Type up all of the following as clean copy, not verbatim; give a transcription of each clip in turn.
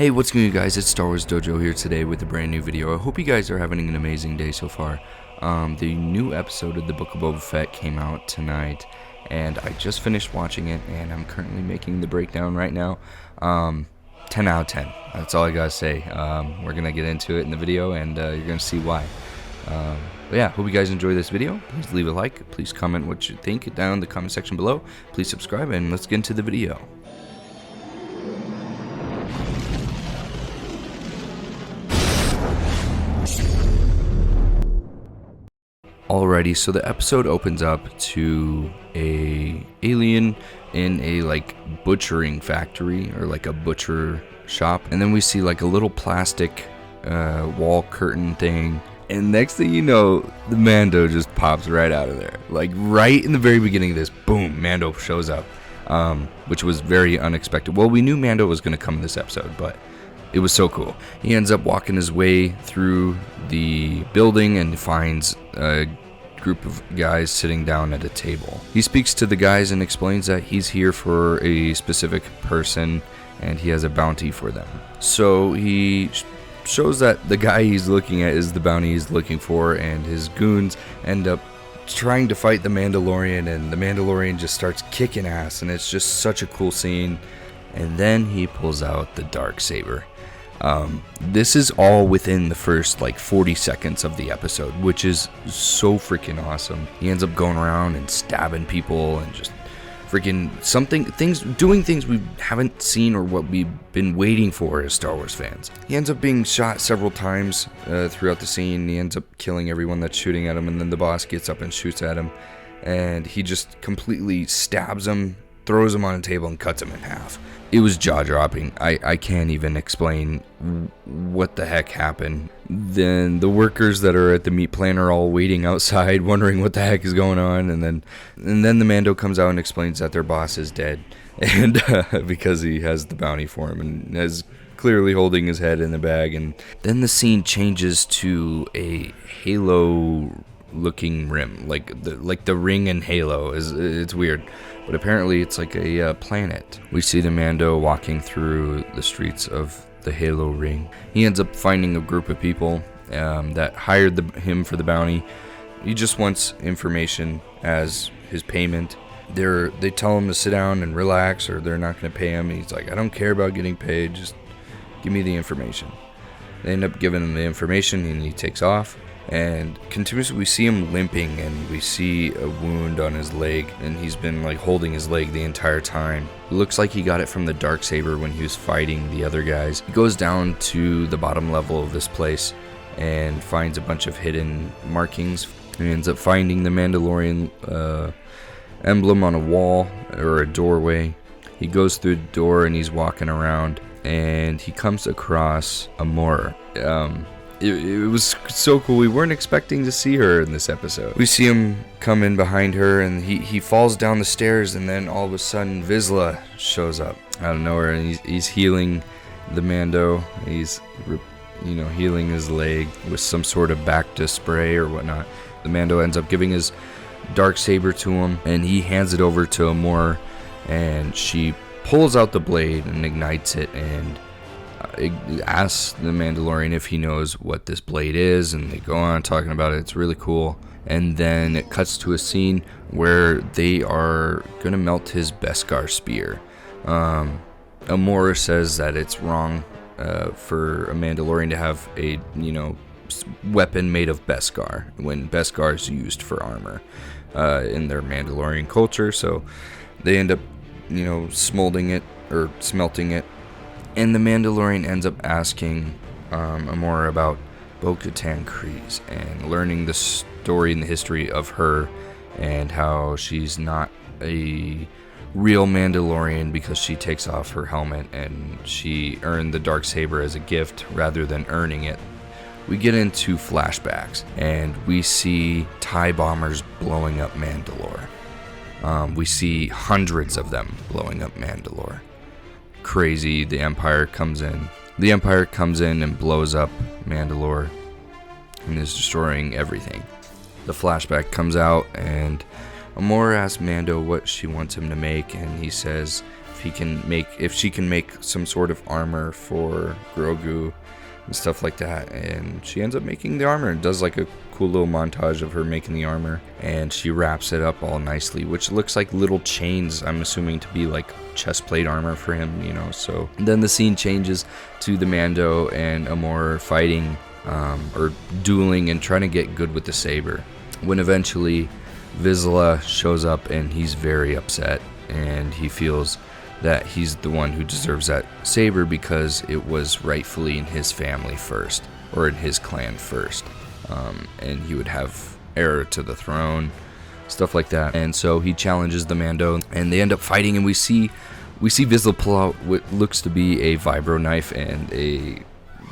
Hey, what's going on, guys? It's Star Wars Dojo here today with a brand new video. I hope you guys are having an amazing day so far. The new episode of the Book of Boba Fett came out tonight, and I just finished watching it, and I'm currently making the breakdown right now. 10 out of 10. That's all I gotta say. We're gonna get into it in the video, and you're gonna see why. But yeah, hope you guys enjoy this video. Please leave a like. Please comment what you think down in the comment section below. Please subscribe, and let's get into the video. Alrighty, so the episode opens up to a alien in a butchering factory or like a butcher shop, and then we see like a little plastic wall curtain thing, and next thing you know, the Mando just pops right out of there. Like right in the very beginning of this, boom, Mando shows up, which was very unexpected. Well, we knew Mando was going to come in this episode, but it was so cool. He ends up walking his way through the building and finds a group of guys sitting down at a table. He speaks to the guys and explains that he's here for a specific person and he has a bounty for them. So he shows that the guy he's looking at is the bounty he's looking for, and his goons end up trying to fight the Mandalorian, and the Mandalorian just starts kicking ass, and it's just such a cool scene. And then he pulls out the Darksaber. This is all within the first 40 seconds of the episode, which is so freaking awesome. He ends up going around and stabbing people and just freaking doing things we haven't seen or what we've been waiting for as Star Wars fans. He ends up being shot several times throughout the scene. He ends up killing everyone that's shooting at him, and then the boss gets up and shoots at him, and he just completely stabs him, throws him on a table, and cuts him in half. It was jaw-dropping. I can't even explain what the heck happened. Then the workers that are at the meat plant are all waiting outside, wondering what the heck is going on. And then the Mando comes out and explains that their boss is dead, and because he has the bounty for him and is clearly holding his head in the bag. And then the scene changes to a Halo-looking rim, like the ring in Halo. It's weird. But apparently it's like a planet. We see the Mando walking through the streets of the Halo ring. He ends up finding a group of people that hired him for the bounty. He just wants information as his payment. They tell him to sit down and relax, or they're not going to pay him. He's like, I don't care about getting paid, just give me the information. They end up giving him the information, and he takes off. And continuously we see him limping, and we see a wound on his leg, and he's been holding his leg the entire time. It looks like he got it from the Darksaber when he was fighting the other guys. He goes down to the bottom level of this place and finds a bunch of hidden markings. He ends up finding the Mandalorian emblem on a wall or a doorway. He goes through the door and he's walking around, and he comes across Amora. It was so cool. We weren't expecting to see her in this episode. We see him come in behind her, and he falls down the stairs, and then all of a sudden Vizsla shows up out of nowhere, and he's healing the Mando. He's healing his leg with some sort of Bacta spray or whatnot. The Mando ends up giving his Darksaber to him, and he hands it over to Amora, and she pulls out the blade and ignites it, and asks the Mandalorian if he knows what this blade is, and they go on talking about it. It's really cool. And then it cuts to a scene where they are gonna melt his Beskar spear. Amora says that it's wrong for a Mandalorian to have a weapon made of Beskar when Beskar is used for armor in their Mandalorian culture. So they end up smelting it. And the Mandalorian ends up asking Amora about Bo-Katan Kryze and learning the story and the history of her, and how she's not a real Mandalorian because she takes off her helmet and she earned the Darksaber as a gift rather than earning it. We get into flashbacks, and we see TIE bombers blowing up Mandalore. We see hundreds of them blowing up Mandalore. Crazy. The Empire comes in and blows up Mandalore and is destroying everything. The flashback comes out, and Amora asks Mando what she wants him to make, and he says if she can make some sort of armor for Grogu and stuff like that. And she ends up making the armor and does like a cool little montage of her making the armor, and she wraps it up all nicely, which looks like little chains, I'm assuming to be like chest plate armor for him, you know. So then the scene changes to the Mando and Amor fighting or dueling and trying to get good with the saber, when eventually Vizsla shows up and he's very upset, and he feels that he's the one who deserves that saber because it was rightfully in his family first, or in his clan first, and he would have heir to the throne, stuff like that. And so he challenges the Mando, and they end up fighting, and we see Vizsla pull out what looks to be a vibro knife and a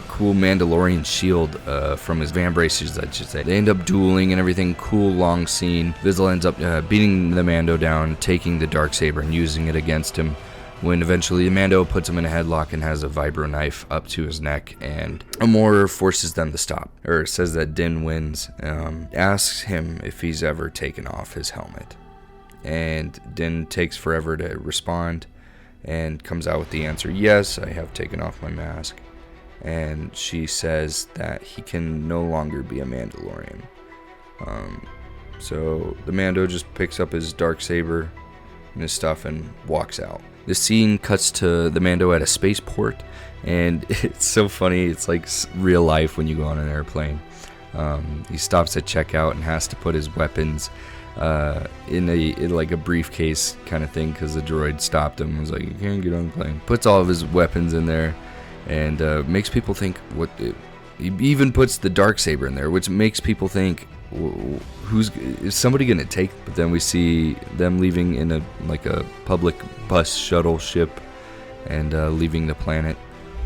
cool Mandalorian shield from his van braces, I should say. They end up dueling and everything. Cool long scene. Vizsla ends up beating the Mando down, taking the darksaber and using it against him, when eventually the Mando puts him in a headlock and has a vibro knife up to his neck, and Amor forces them to stop, or says that Din wins, asks him if he's ever taken off his helmet, and Din takes forever to respond and comes out with the answer, yes, I have taken off my mask. And she says that he can no longer be a Mandalorian. So the Mando just picks up his darksaber and his stuff and walks out. The scene cuts to the Mando at a spaceport, and it's so funny. It's like real life when you go on an airplane. He stops at checkout and has to put his weapons in like a briefcase kind of thing, because the droid stopped him and was like, you can't get on the plane. Puts all of his weapons in there, and makes people think he even puts the darksaber in there, which makes people think, is somebody gonna take? But then we see them leaving in a public bus shuttle ship and leaving the planet.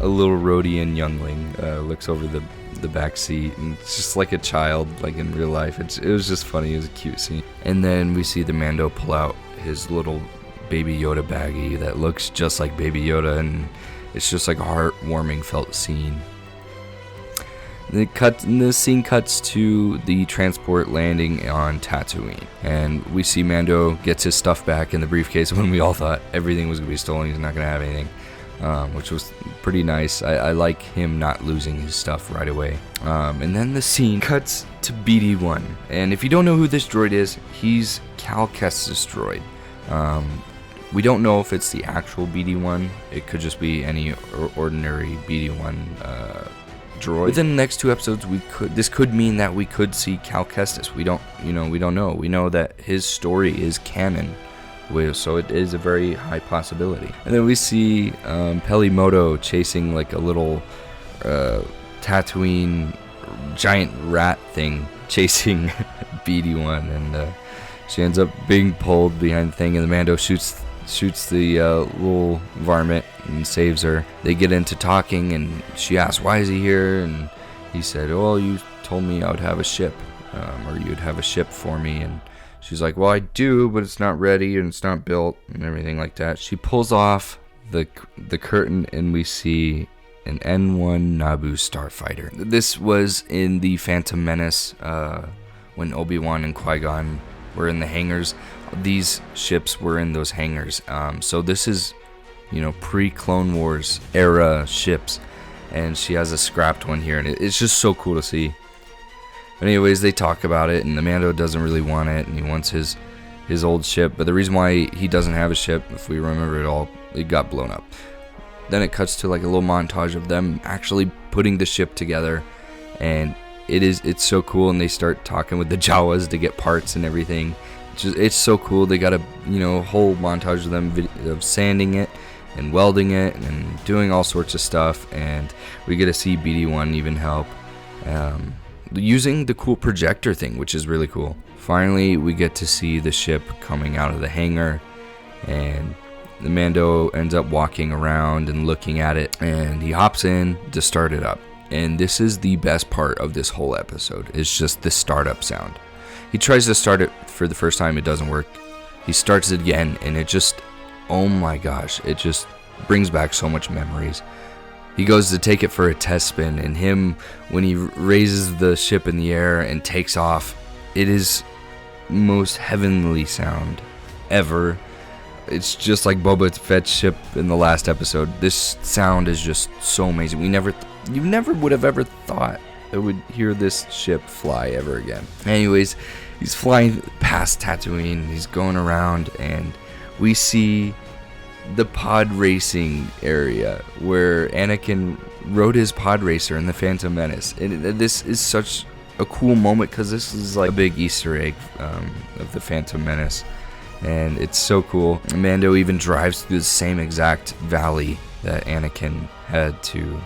A little Rhodian youngling looks over the back seat, and it's just like a child, like in real life. It was just funny. It was a cute scene. And then we see the Mando pull out his little Baby Yoda baggie that looks just like Baby Yoda, and it's just like a heartwarming felt scene. The scene cuts to the transport landing on Tatooine, and we see Mando gets his stuff back in the briefcase when we all thought everything was going to be stolen. He's not going to have anything, which was pretty nice. I like him not losing his stuff right away. And then the scene cuts to BD-1, and if you don't know who this droid is, he's Cal Kestis' droid. We don't know if it's the actual BD-1. It could just be any ordinary BD-1 droid. Within the next 2 episodes, this could mean that we could see Cal Kestis. We don't know. We know that his story is canon, so it is a very high possibility. And then we see Pelimoto chasing like a little Tatooine giant rat thing chasing BD-1, and she ends up being pulled behind the thing, and the Mando shoots the little varmint and saves her. They get into talking, and she asks, why is he here? And he said, oh, you told me I would have a ship, or you'd have a ship for me. And she's like, well, I do, but it's not ready and it's not built and everything like that. She pulls off the curtain, and we see an N1 Naboo starfighter. This was in the Phantom Menace, when Obi-Wan and Qui-Gon were in the hangars. These ships were in those hangars. So this is, pre-Clone Wars era ships, and she has a scrapped one here, and it's just so cool to see. Anyways, they talk about it, and the Mando doesn't really want it, and he wants his old ship. But the reason why he doesn't have a ship, if we remember it all, it got blown up. Then it cuts to like a little montage of them actually putting the ship together, and it's so cool. And they start talking with the Jawas to get parts and everything. It's so cool. They got a whole montage of them of sanding it and welding it and doing all sorts of stuff, and we get to see BD-1 even help using the cool projector thing, which is really cool. Finally, we get to see the ship coming out of the hangar, and the Mando ends up walking around and looking at it, and he hops in to start it up. And this is the best part of this whole episode. It's just the startup sound. He tries to start it for the first time, it doesn't work. He starts it again, and it just, oh my gosh, it just brings back so much memories. He goes to take it for a test spin, and him, when he raises the ship in the air and takes off, it is most heavenly sound ever. It's just like Boba Fett's ship in the last episode. This sound is just so amazing. You never would have ever thought I would hear this ship fly ever again. Anyways, he's flying past Tatooine. He's going around, and we see the pod racing area where Anakin rode his pod racer in the Phantom Menace. And this is such a cool moment because this is like a big Easter egg of the Phantom Menace. And it's so cool. Mando even drives through the same exact valley that Anakin had to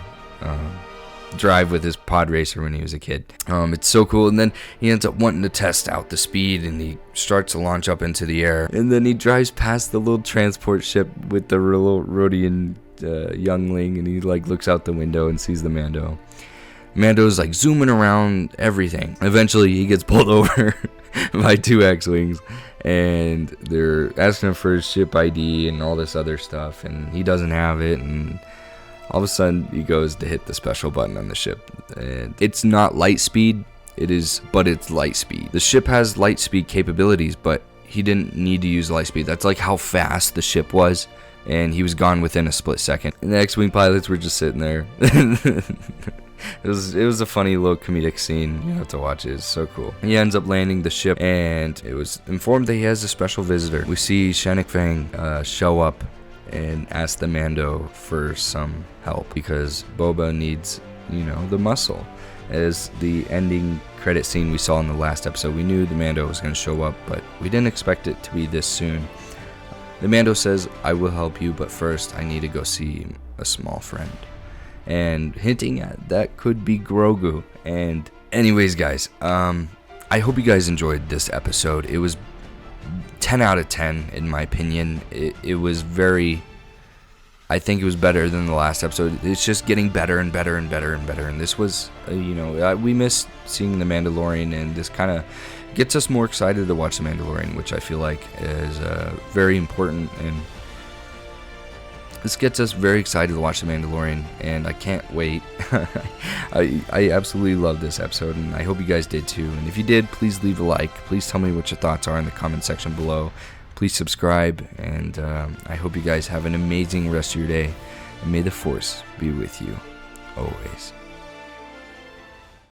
drive with his pod racer when he was a kid. It's so cool. And then he ends up wanting to test out the speed, and he starts to launch up into the air. And then he drives past the little transport ship with the little Rodian youngling, and he like looks out the window and sees the Mando. Mando's like zooming around everything. Eventually he gets pulled over by 2 X-Wings, and they're asking him for his ship ID and all this other stuff, and he doesn't have it, and all of a sudden he goes to hit the special button on the ship. And it's not light speed, but it's light speed. The ship has light speed capabilities, but he didn't need to use light speed. That's like how fast the ship was, and he was gone within a split second. And the X-Wing pilots were just sitting there. It was a funny little comedic scene, to watch. It's so cool. He ends up landing the ship, and it was informed that he has a special visitor. We see Shannik Fang show up and ask the Mando for some help because Boba needs, the muscle. As the ending credit scene we saw in the last episode, we knew the Mando was going to show up, but we didn't expect it to be this soon. The Mando says, "I will help you, but first I need to go see a small friend." And hinting at that could be Grogu. And anyways, guys, I hope you guys enjoyed this episode. It was 10 out of 10 in my opinion. It was I think it was better than the last episode. It's just getting better and better and better and better. And this was, we missed seeing The Mandalorian, and this kind of gets us more excited to watch The Mandalorian, which I feel like is very important. And this gets us very excited to watch The Mandalorian, and I can't wait. I absolutely love this episode, and I hope you guys did too. And if you did, please leave a like. Please tell me what your thoughts are in the comment section below. Please subscribe, and I hope you guys have an amazing rest of your day. And may the Force be with you always.